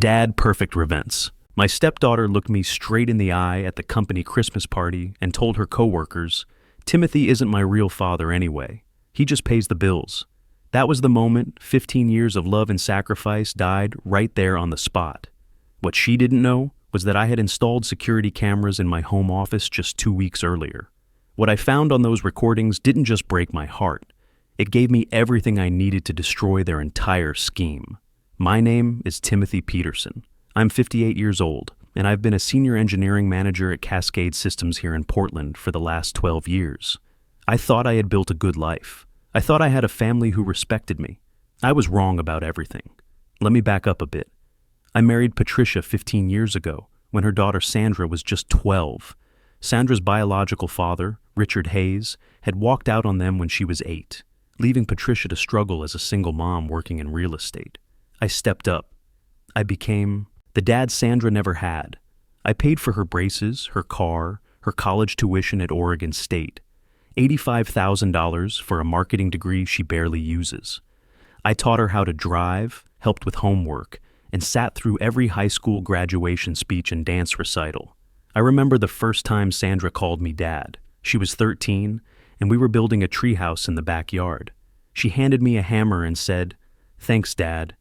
Dad perfect events. My stepdaughter looked me straight in the eye at the company Christmas party and told her coworkers, "Timothy isn't my real father anyway. He just pays the bills." That was the moment 15 years of love and sacrifice died right there on the spot. What she didn't know was that I had installed security cameras in my home office just 2 weeks earlier. What I found on those recordings didn't just break my heart. It gave me everything I needed to destroy their entire scheme. My name is Timothy Peterson. I'm 58 years old, and I've been a senior engineering manager at Cascade Systems here in Portland for the last 12 years. I thought I had built a good life. I thought I had a family who respected me. I was wrong about everything. Let me back up a bit. I married Patricia 15 years ago, when her daughter Sandra was just 12. Sandra's biological father, Richard Hayes, had walked out on them when she was 8, leaving Patricia to struggle as a single mom working in real estate. I stepped up. I became the dad Sandra never had. I paid for her braces, her car, her college tuition at Oregon State. $85,000 for a marketing degree she barely uses. I taught her how to drive, helped with homework, and sat through every high school graduation speech and dance recital. I remember the first time Sandra called me dad. She was 13, and we were building a treehouse in the backyard. She handed me a hammer and said, "Thanks, Dad.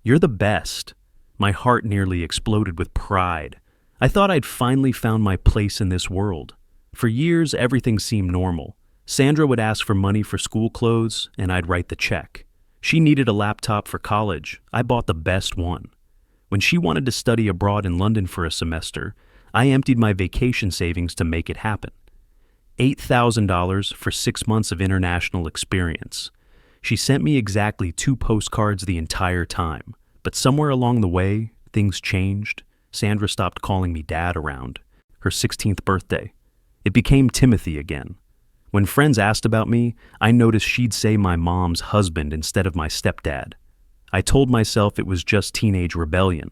You're the best." My heart nearly exploded with pride. I thought I'd finally found my place in this world. For years, everything seemed normal. Sandra would ask for money for school clothes, and I'd write the check. She needed a laptop for college. I bought the best one. When she wanted to study abroad in London for a semester, I emptied my vacation savings to make it happen. $8,000 for 6 months of international experience. She sent me exactly 2 postcards the entire time. But somewhere along the way, things changed. Sandra stopped calling me dad around her 16th birthday. It became Timothy again. When friends asked about me, I noticed she'd say my mom's husband instead of my stepdad. I told myself it was just teenage rebellion.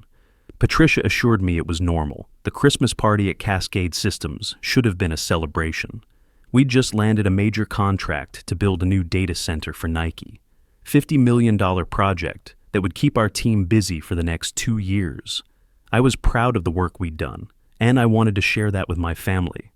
Patricia assured me it was normal. The Christmas party at Cascade Systems should have been a celebration. We'd just landed a major contract to build a new data center for Nike. $50 million project that would keep our team busy for the next 2 years. I was proud of the work we'd done, and I wanted to share that with my family.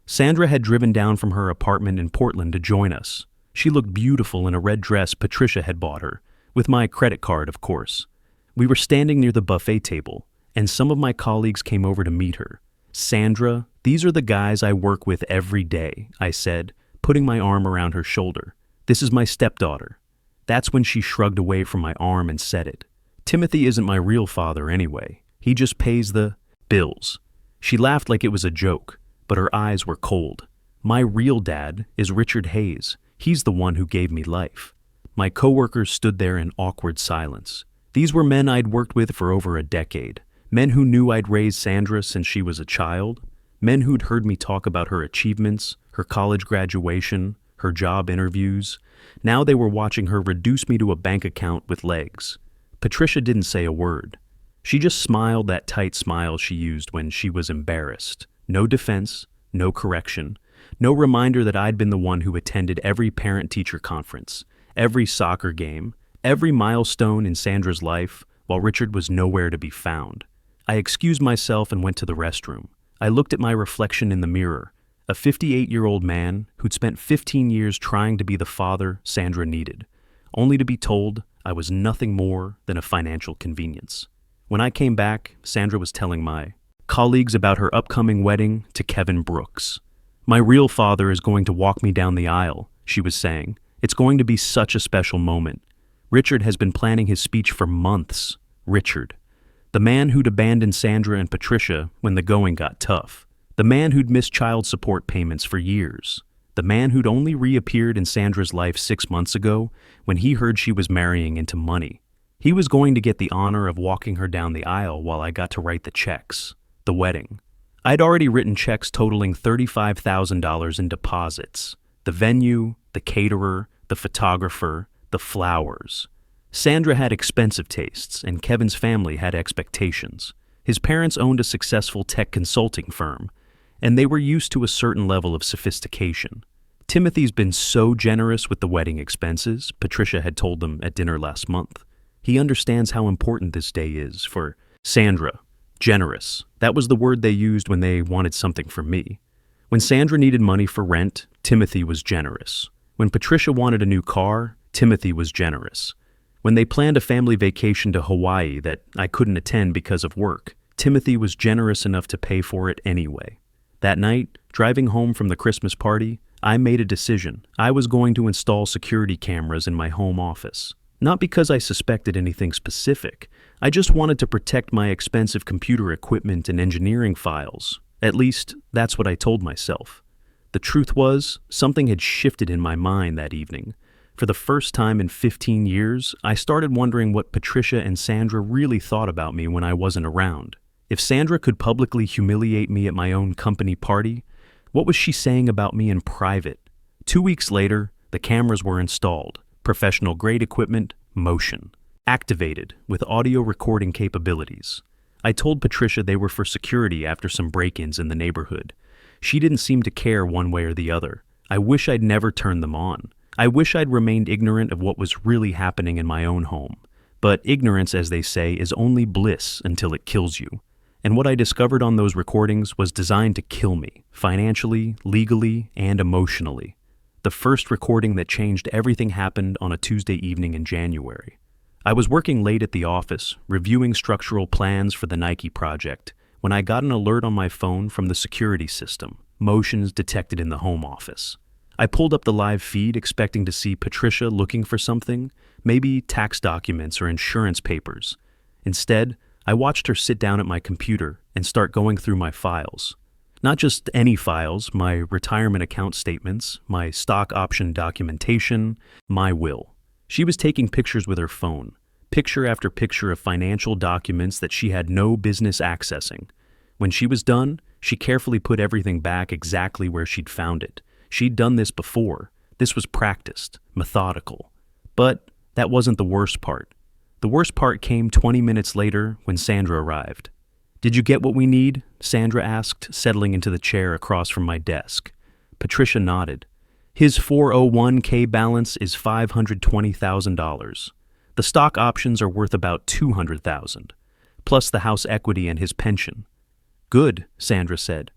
Sandra had driven down from her apartment in Portland to join us. She looked beautiful in a red dress Patricia had bought her, with my credit card, of course. We were standing near the buffet table, and some of my colleagues came over to meet her. "Sandra, these are the guys I work with every day," I said, putting my arm around her shoulder. "This is my stepdaughter." That's when she shrugged away from my arm and said it. "Timothy isn't my real father anyway. He just pays the bills." She laughed like it was a joke, but her eyes were cold. "My real dad is Richard Hayes. He's the one who gave me life." My coworkers stood there in awkward silence. These were men I'd worked with for over a decade. Men who knew I'd raised Sandra since she was a child. Men who'd heard me talk about her achievements, her college graduation, her job interviews. Now they were watching her reduce me to a bank account with legs. Patricia didn't say a word. She just smiled that tight smile she used when she was embarrassed. No defense, no correction, no reminder that I'd been the one who attended every parent-teacher conference, every soccer game, every milestone in Sandra's life, while Richard was nowhere to be found. I excused myself and went to the restroom. I looked at my reflection in the mirror, a 58-year-old man who'd spent 15 years trying to be the father Sandra needed, only to be told I was nothing more than a financial convenience. When I came back, Sandra was telling my colleagues about her upcoming wedding to Kevin Brooks. "My real father is going to walk me down the aisle," she was saying. "It's going to be such a special moment. Richard has been planning his speech for months." Richard. The man who'd abandoned Sandra and Patricia when the going got tough. The man who'd missed child support payments for years. The man who'd only reappeared in Sandra's life 6 months ago when he heard she was marrying into money. He was going to get the honor of walking her down the aisle while I got to write the checks. The wedding. I'd already written checks totaling $35,000 in deposits. The venue, the caterer, the photographer, the flowers. Sandra had expensive tastes, and Kevin's family had expectations. His parents owned a successful tech consulting firm, and they were used to a certain level of sophistication. Timothy's been so generous with the wedding expenses, Patricia had told them at dinner last month. He understands how important this day is for Sandra, generous. That was the word they used when they wanted something from me. When Sandra needed money for rent, Timothy was generous. When Patricia wanted a new car, Timothy was generous. When they planned a family vacation to Hawaii that I couldn't attend because of work, Timothy was generous enough to pay for it anyway. That night, driving home from the Christmas party, I made a decision. I was going to install security cameras in my home office. Not because I suspected anything specific. I just wanted to protect my expensive computer equipment and engineering files. At least, that's what I told myself. The truth was, something had shifted in my mind that evening. For the first time in 15 years, I started wondering what Patricia and Sandra really thought about me when I wasn't around. If Sandra could publicly humiliate me at my own company party, what was she saying about me in private? 2 weeks later, the cameras were installed. Professional-grade equipment, motion. Activated, with audio recording capabilities. I told Patricia they were for security after some break-ins in the neighborhood. She didn't seem to care one way or the other. I wish I'd never turned them on. I wish I'd remained ignorant of what was really happening in my own home. But ignorance, as they say, is only bliss until it kills you. And what I discovered on those recordings was designed to kill me, financially, legally, and emotionally. The first recording that changed everything happened on a Tuesday evening in January. I was working late at the office, reviewing structural plans for the Nike project, when I got an alert on my phone from the security system, motions detected in the home office. I pulled up the live feed expecting to see Patricia looking for something, maybe tax documents or insurance papers. Instead, I watched her sit down at my computer and start going through my files. Not just any files, my retirement account statements, my stock option documentation, my will. She was taking pictures with her phone, picture after picture of financial documents that she had no business accessing. When she was done, she carefully put everything back exactly where she'd found it. She'd done this before. This was practiced, methodical. But that wasn't the worst part. The worst part came 20 minutes later when Sandra arrived. "Did you get what we need?" Sandra asked, settling into the chair across from my desk. Patricia nodded. "His 401k balance is $520,000. The stock options are worth about $200,000, plus the house equity and his pension." "Good," Sandra said.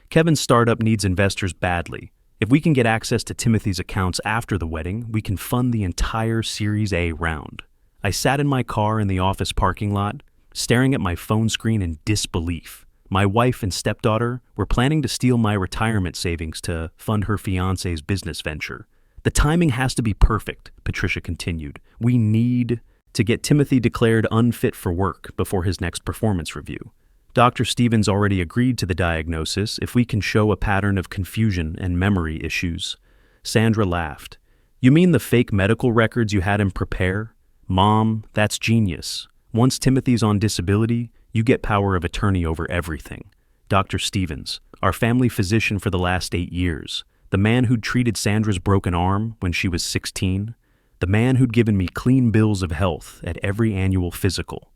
"Kevin's startup needs investors badly. If we can get access to Timothy's accounts after the wedding, we can fund the entire Series A round." I sat in my car in the office parking lot, staring at my phone screen in disbelief. My wife and stepdaughter were planning to steal my retirement savings to fund her fiancé's business venture. "The timing has to be perfect," Patricia continued. "We need to get Timothy declared unfit for work before his next performance review. Dr. Stevens already agreed to the diagnosis if we can show a pattern of confusion and memory issues." Sandra laughed. "You mean the fake medical records you had him prepare? Mom, that's genius. Once Timothy's on disability, you get power of attorney over everything. Dr. Stevens, our family physician for the last 8 years, the man who'd treated Sandra's broken arm when she was 16, the man who'd given me clean bills of health at every annual physical.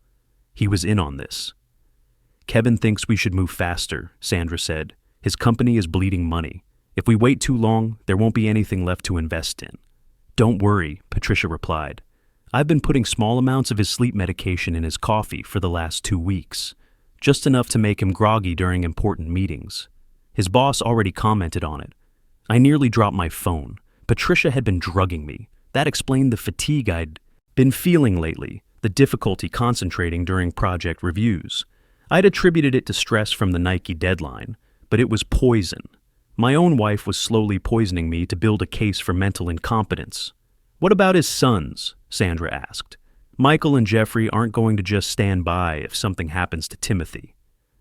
He was in on this." "Kevin thinks we should move faster," Sandra said. "His company is bleeding money. If we wait too long, there won't be anything left to invest in." "Don't worry," Patricia replied. "I've been putting small amounts of his sleep medication in his coffee for the last 2 weeks, just enough to make him groggy during important meetings. His boss already commented on it." I nearly dropped my phone. Patricia had been drugging me. That explained the fatigue I'd been feeling lately, the difficulty concentrating during project reviews. I'd attributed it to stress from the Nike deadline, but it was poison. My own wife was slowly poisoning me to build a case for mental incompetence. "What about his sons?" Sandra asked. "Michael and Jeffrey aren't going to just stand by if something happens to Timothy."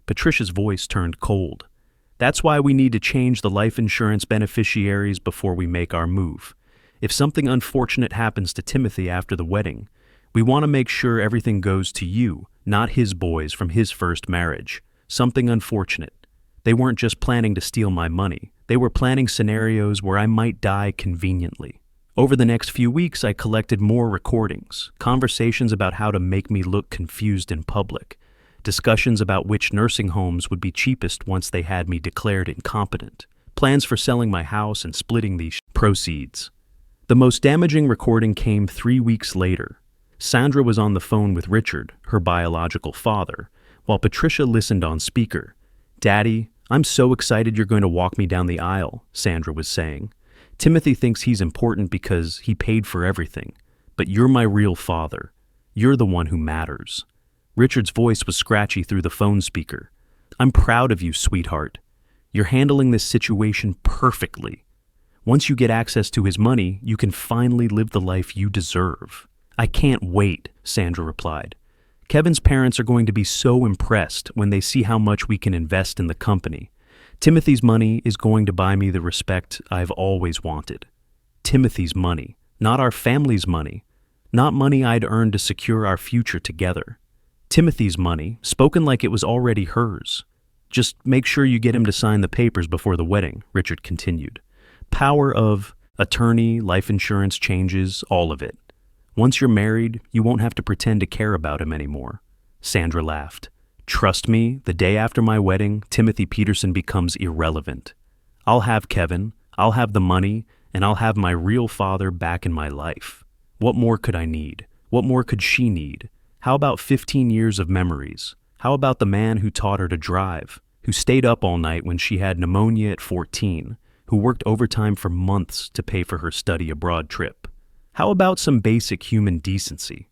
Patricia's voice turned cold. "That's why we need to change the life insurance beneficiaries before we make our move. If something unfortunate happens to Timothy after the wedding, we want to make sure everything goes to you, not his boys from his first marriage. Something unfortunate. They weren't just planning to steal my money. They were planning scenarios where I might die conveniently." Over the next few weeks, I collected more recordings, conversations about how to make me look confused in public, discussions about which nursing homes would be cheapest once they had me declared incompetent, plans for selling my house and splitting the proceeds. The most damaging recording came 3 weeks later. Sandra was on the phone with Richard, her biological father, while Patricia listened on speaker. "Daddy, I'm so excited you're going to walk me down the aisle," Sandra was saying. "Timothy thinks he's important because he paid for everything. But you're my real father. You're the one who matters." Richard's voice was scratchy through the phone speaker. "I'm proud of you, sweetheart. You're handling this situation perfectly. Once you get access to his money, you can finally live the life you deserve." "I can't wait," Sandra replied. "Kevin's parents are going to be so impressed when they see how much we can invest in the company. Timothy's money is going to buy me the respect I've always wanted. Timothy's money, not our family's money, not money I'd earned to secure our future together. Timothy's money, spoken like it was already hers. Just make sure you get him to sign the papers before the wedding," Richard continued. "Power of attorney, life insurance changes, all of it. Once you're married, you won't have to pretend to care about him anymore." Sandra laughed. "Trust me, the day after my wedding, Timothy Peterson becomes irrelevant. I'll have Kevin, I'll have the money, and I'll have my real father back in my life. What more could I need? What more could she need? How about 15 years of memories? How about the man who taught her to drive, who stayed up all night when she had pneumonia at 14, who worked overtime for months to pay for her study abroad trip? How about some basic human decency?"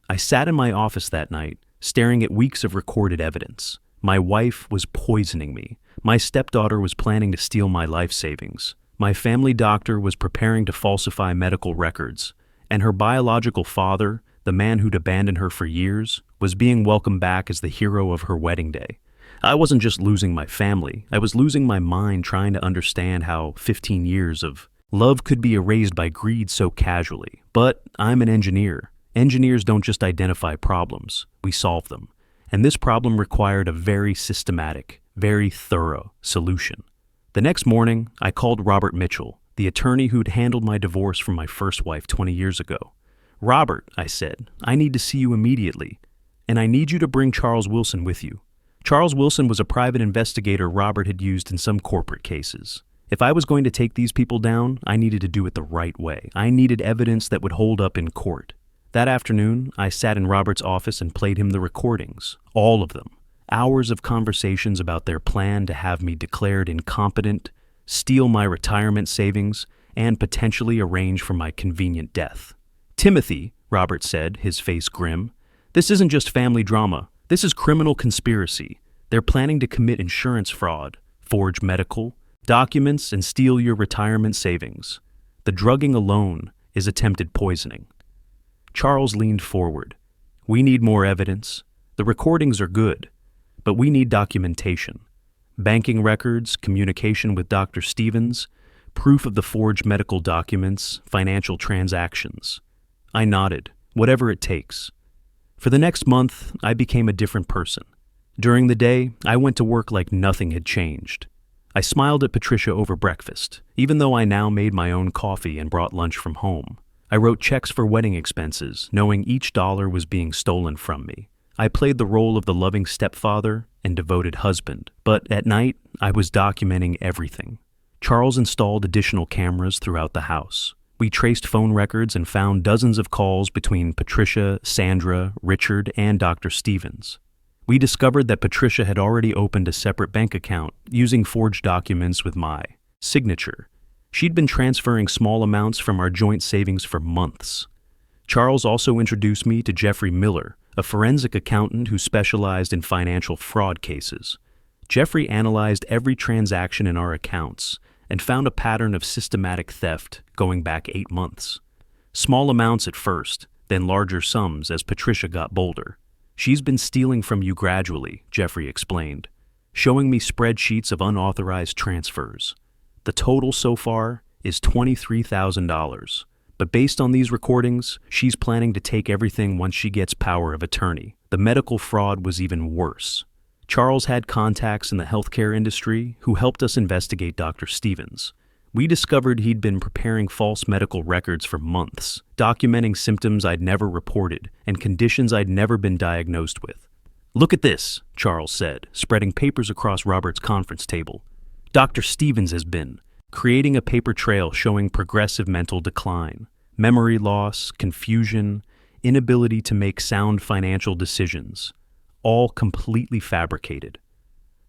I sat in my office that night, staring at weeks of recorded evidence. My wife was poisoning me. My stepdaughter was planning to steal my life savings. My family doctor was preparing to falsify medical records. And her biological father, the man who'd abandoned her for years, was being welcomed back as the hero of her wedding day. I wasn't just losing my family, I was losing my mind trying to understand how 15 years of love could be erased by greed so casually. But I'm an engineer. Engineers don't just identify problems, we solve them. And this problem required a very systematic, very thorough solution. The next morning, I called Robert Mitchell, the attorney who'd handled my divorce from my first wife 20 years ago. "Robert," I said, "I need to see you immediately, and I need you to bring Charles Wilson with you." Charles Wilson was a private investigator Robert had used in some corporate cases. If I was going to take these people down, I needed to do it the right way. I needed evidence that would hold up in court. That afternoon, I sat in Robert's office and played him the recordings, all of them. Hours of conversations about their plan to have me declared incompetent, steal my retirement savings, and potentially arrange for my convenient death. "Timothy," Robert said, his face grim, "this isn't just family drama. This is criminal conspiracy. They're planning to commit insurance fraud, forge medical documents, and steal your retirement savings. The drugging alone is attempted poisoning." Charles leaned forward. "We need more evidence. The recordings are good, but we need documentation. Banking records, communication with Dr. Stevens, proof of the forged medical documents, financial transactions." I nodded. "Whatever it takes." For the next month, I became a different person. During the day, I went to work like nothing had changed. I smiled at Patricia over breakfast, even though I now made my own coffee and brought lunch from home. I wrote checks for wedding expenses, knowing each dollar was being stolen from me. I played the role of the loving stepfather and devoted husband, but at night, I was documenting everything. Charles installed additional cameras throughout the house. We traced phone records and found dozens of calls between Patricia, Sandra, Richard, and Dr. Stevens. We discovered that Patricia had already opened a separate bank account using forged documents with my signature. She'd been transferring small amounts from our joint savings for months. Charles also introduced me to Jeffrey Miller, a forensic accountant who specialized in financial fraud cases. Jeffrey analyzed every transaction in our accounts and found a pattern of systematic theft going back 8 months. Small amounts at first, then larger sums as Patricia got bolder. "She's been stealing from you gradually," Jeffrey explained, showing me spreadsheets of unauthorized transfers. "The total so far is $23,000, but based on these recordings, she's planning to take everything once she gets power of attorney." The medical fraud was even worse. Charles had contacts in the healthcare industry who helped us investigate Dr. Stevens. We discovered he'd been preparing false medical records for months, documenting symptoms I'd never reported and conditions I'd never been diagnosed with. "Look at this," Charles said, spreading papers across Robert's conference table. "Dr. Stevens has been creating a paper trail showing progressive mental decline, memory loss, confusion, inability to make sound financial decisions. all completely fabricated.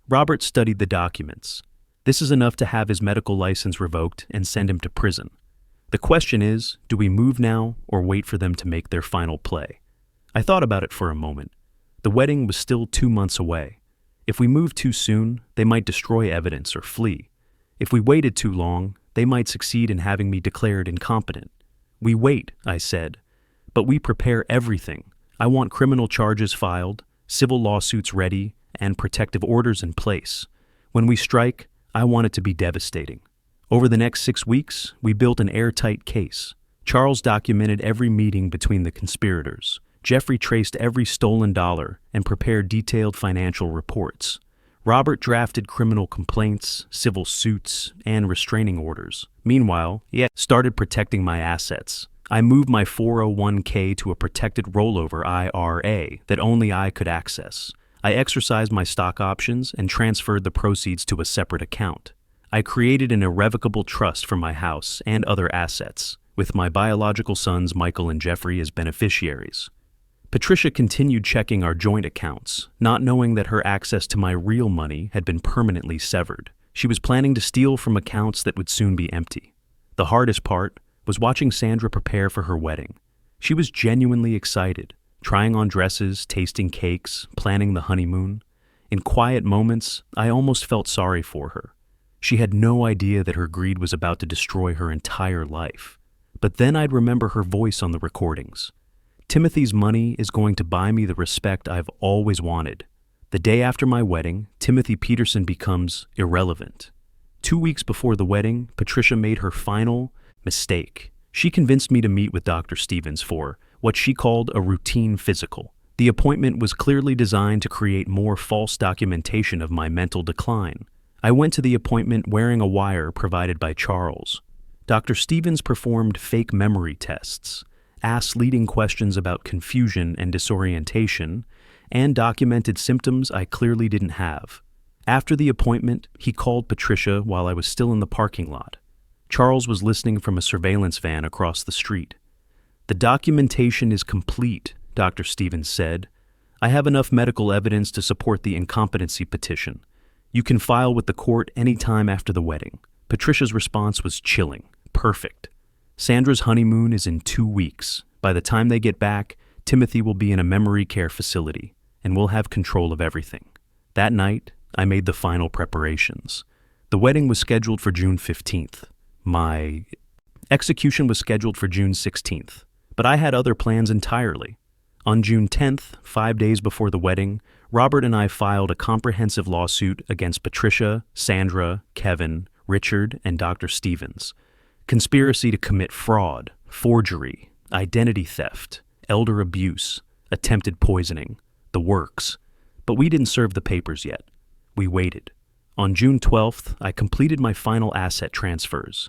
Robert studied the documents. This is enough to have his medical license revoked and send him to prison. The question is, do we move now or wait for them to make their final play? I thought about it for a moment. The wedding was still 2 months away. If we moved too soon, they might destroy evidence or flee. If we waited too long, they might succeed in having me declared incompetent. We wait, I said, but we prepare everything. I want criminal charges filed, civil lawsuits ready, and protective orders in place. When we strike, I want it to be devastating. Over the next 6 weeks, we built an airtight case. Charles documented every meeting between the conspirators. Jeffrey traced every stolen dollar and prepared detailed financial reports. Robert drafted criminal complaints, civil suits, and restraining orders. Meanwhile, he started protecting my assets. I moved my 401k to a protected rollover IRA that only I could access. I exercised my stock options and transferred the proceeds to a separate account. I created an irrevocable trust for my house and other assets, with my biological sons Michael and Jeffrey as beneficiaries. Patricia continued checking our joint accounts, not knowing that her access to my real money had been permanently severed. She was planning to steal from accounts that would soon be empty. The hardest part was watching Sandra prepare for her wedding. She was genuinely excited, trying on dresses, tasting cakes, planning the honeymoon. In quiet moments, I almost felt sorry for her. She had no idea that her greed was about to destroy her entire life. But then I'd remember her voice on the recordings. Timothy's money is going to buy me the respect I've always wanted. The day after my wedding, Timothy Peterson becomes irrelevant. 2 weeks before the wedding, Patricia made her final mistake. She convinced me to meet with Dr. Stevens for what she called a routine physical. The appointment was clearly designed to create more false documentation of my mental decline. I went to the appointment wearing a wire provided by Charles. Dr. Stevens performed fake memory tests, asked leading questions about confusion and disorientation, and documented symptoms I clearly didn't have. After the appointment, he called Patricia while I was still in the parking lot. Charles was listening from a surveillance van across the street. "The documentation is complete," Dr. Stevens said. "I have enough medical evidence to support the incompetency petition. You can file with the court any time after the wedding." Patricia's response was chilling. Perfect. Sandra's honeymoon is in 2 weeks. By the time they get back, Timothy will be in a memory care facility, and we'll have control of everything. That night, I made the final preparations. The wedding was scheduled for June 15th. My execution was scheduled for June 16th, but I had other plans entirely. On June 10th, 5 days before the wedding, Robert and I filed a comprehensive lawsuit against Patricia, Sandra, Kevin, Richard, and Dr. Stevens. Conspiracy to commit fraud, forgery, identity theft, elder abuse, attempted poisoning, the works. But we didn't serve the papers yet. We waited. On June 12th, I completed my final asset transfers.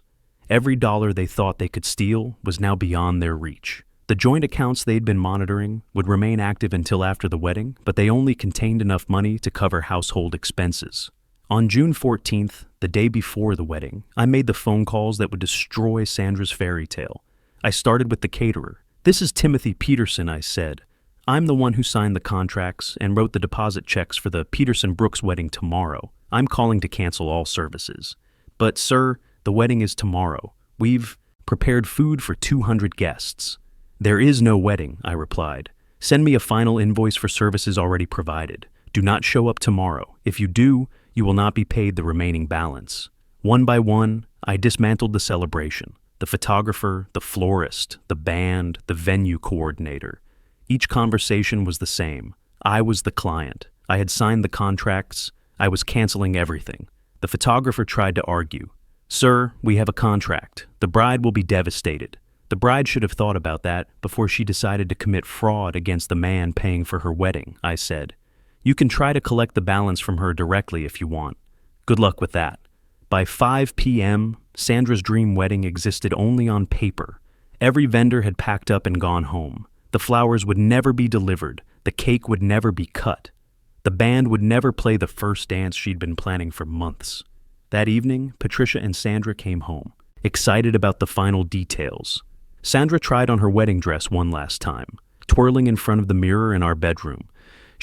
Every dollar they thought they could steal was now beyond their reach. The joint accounts they'd been monitoring would remain active until after the wedding, but they only contained enough money to cover household expenses. On June 14th, the day before the wedding, I made the phone calls that would destroy Sandra's fairy tale. I started with the caterer. "This is Timothy Peterson," I said. "I'm the one who signed the contracts and wrote the deposit checks for the Peterson-Brooks wedding tomorrow. I'm calling to cancel all services." "But, sir, the wedding is tomorrow. We've prepared food for 200 guests." "There is no wedding," I replied. "Send me a final invoice for services already provided. Do not show up tomorrow. If you do, you will not be paid the remaining balance." One by one, I dismantled the celebration. The photographer, the florist, the band, the venue coordinator. Each conversation was the same. I was the client. I had signed the contracts. I was canceling everything. The photographer tried to argue. "Sir, we have a contract. The bride will be devastated." The bride should have thought about that before she decided to commit fraud against the man paying for her wedding, I said. "You can try to collect the balance from her directly if you want. Good luck with that." By 5 p.m., Sandra's dream wedding existed only on paper. Every vendor had packed up and gone home. The flowers would never be delivered. The cake would never be cut. The band would never play the first dance she'd been planning for months. That evening, Patricia and Sandra came home, excited about the final details. Sandra tried on her wedding dress one last time, twirling in front of the mirror in our bedroom.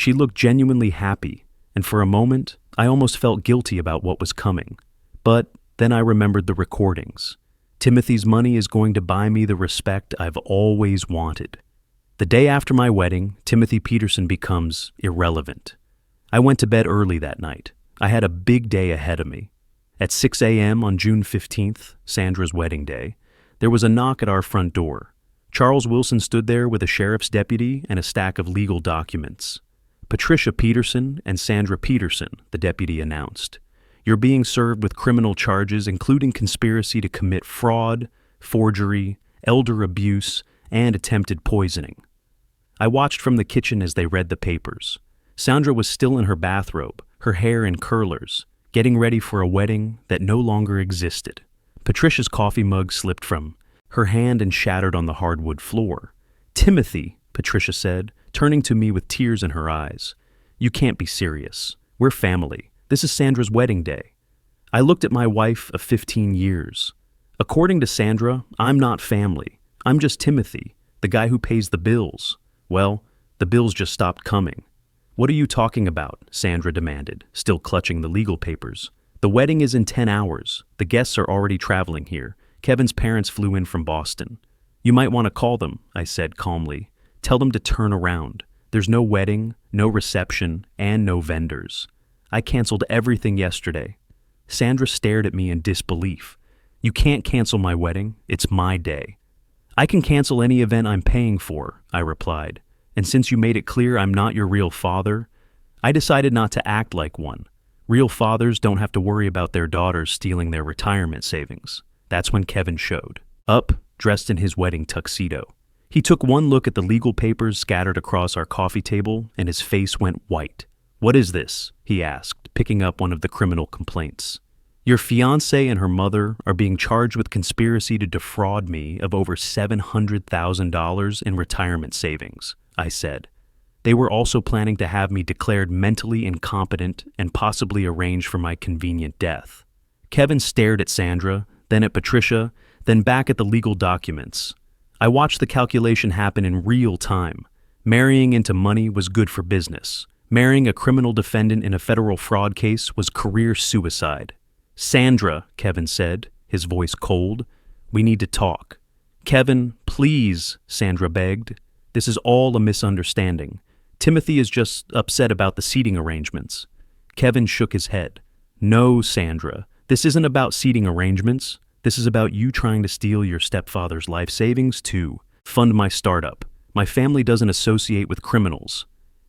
She looked genuinely happy, and for a moment, I almost felt guilty about what was coming. But then I remembered the recordings. Timothy's money is going to buy me the respect I've always wanted. The day after my wedding, Timothy Peterson becomes irrelevant. I went to bed early that night. I had a big day ahead of me. At 6 a.m. on June 15th, Sandra's wedding day, there was a knock at our front door. Charles Wilson stood there with a sheriff's deputy and a stack of legal documents. Patricia Peterson and Sandra Peterson, the deputy announced. You're being served with criminal charges including conspiracy to commit fraud, forgery, elder abuse, and attempted poisoning. I watched from the kitchen as they read the papers. Sandra was still in her bathrobe, her hair in curlers, getting ready for a wedding that no longer existed. Patricia's coffee mug slipped from her hand and shattered on the hardwood floor. "Timothy," Patricia said, turning to me with tears in her eyes. "You can't be serious. We're family. This is Sandra's wedding day." I looked at my wife of 15 years. According to Sandra, I'm not family. I'm just Timothy, the guy who pays the bills. Well, the bills just stopped coming. "What are you talking about?" Sandra demanded, still clutching the legal papers. "The wedding is in 10 hours. The guests are already traveling here. Kevin's parents flew in from Boston." "You might want to call them," I said calmly. "Tell them to turn around. There's no wedding, no reception, and no vendors. I canceled everything yesterday." Sandra stared at me in disbelief. "You can't cancel my wedding. It's my day." "I can cancel any event I'm paying for," I replied. "And since you made it clear I'm not your real father, I decided not to act like one. Real fathers don't have to worry about their daughters stealing their retirement savings." That's when Kevin showed up, dressed in his wedding tuxedo. He took one look at the legal papers scattered across our coffee table, and his face went white. "What is this?" he asked, picking up one of the criminal complaints. "Your fiancée and her mother are being charged with conspiracy to defraud me of over $700,000 in retirement savings," I said. "They were also planning to have me declared mentally incompetent and possibly arrange for my convenient death." Kevin stared at Sandra, then at Patricia, then back at the legal documents. I watched the calculation happen in real time. Marrying into money was good for business. Marrying a criminal defendant in a federal fraud case was career suicide. "Sandra," Kevin said, his voice cold, "we need to talk." "Kevin, please," Sandra begged. "This is all a misunderstanding. Timothy is just upset about the seating arrangements." Kevin shook his head. "No, Sandra, this isn't about seating arrangements. This is about you trying to steal your stepfather's life savings to fund my startup. My family doesn't associate with criminals."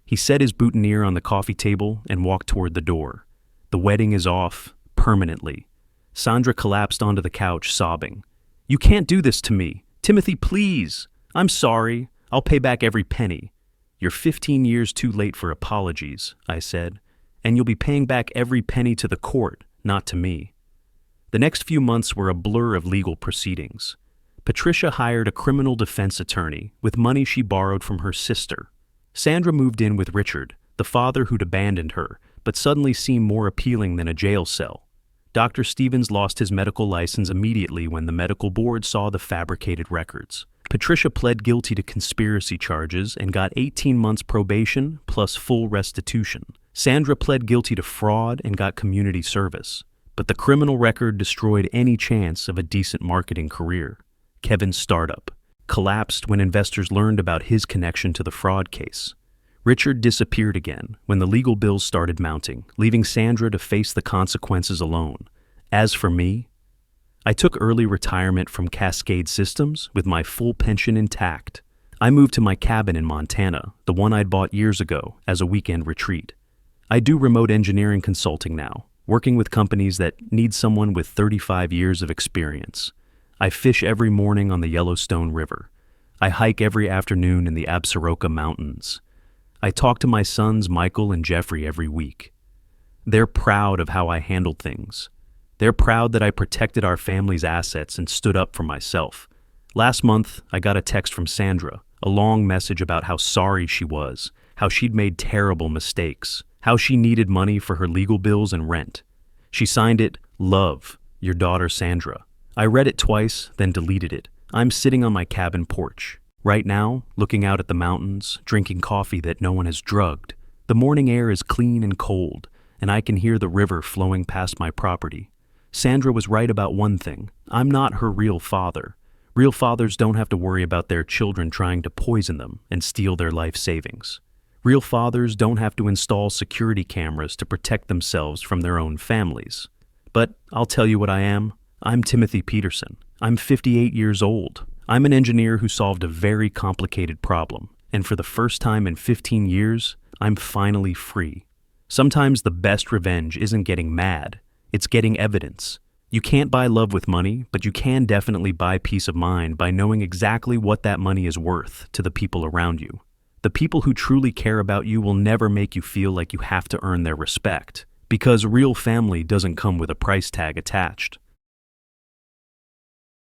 He set his boutonniere on the coffee table and walked toward the door. "The wedding is off, permanently." Sandra collapsed onto the couch, sobbing. "You can't do this to me. Timothy, please. I'm sorry. I'll pay back every penny." "You're 15 years too late for apologies," I said, "and you'll be paying back every penny to the court, not to me." The next few months were a blur of legal proceedings. Patricia hired a criminal defense attorney with money she borrowed from her sister. Sandra moved in with Richard, the father who'd abandoned her, but suddenly seemed more appealing than a jail cell. Dr. Stevens lost his medical license immediately when the medical board saw the fabricated records. Patricia pled guilty to conspiracy charges and got 18 months probation plus full restitution. Sandra pled guilty to fraud and got community service. But the criminal record destroyed any chance of a decent marketing career. Kevin's startup collapsed when investors learned about his connection to the fraud case. Richard disappeared again when the legal bills started mounting, leaving Sandra to face the consequences alone. As for me, I took early retirement from Cascade Systems with my full pension intact. I moved to my cabin in Montana, the one I'd bought years ago, as a weekend retreat. I do remote engineering consulting now, working with companies that need someone with 35 years of experience. I fish every morning on the Yellowstone River. I hike every afternoon in the Absaroka Mountains. I talk to my sons Michael and Jeffrey every week. They're proud of how I handled things. They're proud that I protected our family's assets and stood up for myself. Last month, I got a text from Sandra, a long message about how sorry she was, how she'd made terrible mistakes, how she needed money for her legal bills and rent. She signed it, "Love, your daughter Sandra." I read it twice, then deleted it. I'm sitting on my cabin porch. Right now, looking out at the mountains, drinking coffee that no one has drugged. The morning air is clean and cold, and I can hear the river flowing past my property. Sandra was right about one thing. I'm not her real father. Real fathers don't have to worry about their children trying to poison them and steal their life savings. Real fathers don't have to install security cameras to protect themselves from their own families. But I'll tell you what I am. I'm Timothy Peterson. I'm 58 years old. I'm an engineer who solved a very complicated problem, and for the first time in 15 years, I'm finally free. Sometimes the best revenge isn't getting mad, it's getting evidence. You can't buy love with money, but you can definitely buy peace of mind by knowing exactly what that money is worth to the people around you. The people who truly care about you will never make you feel like you have to earn their respect, because real family doesn't come with a price tag attached.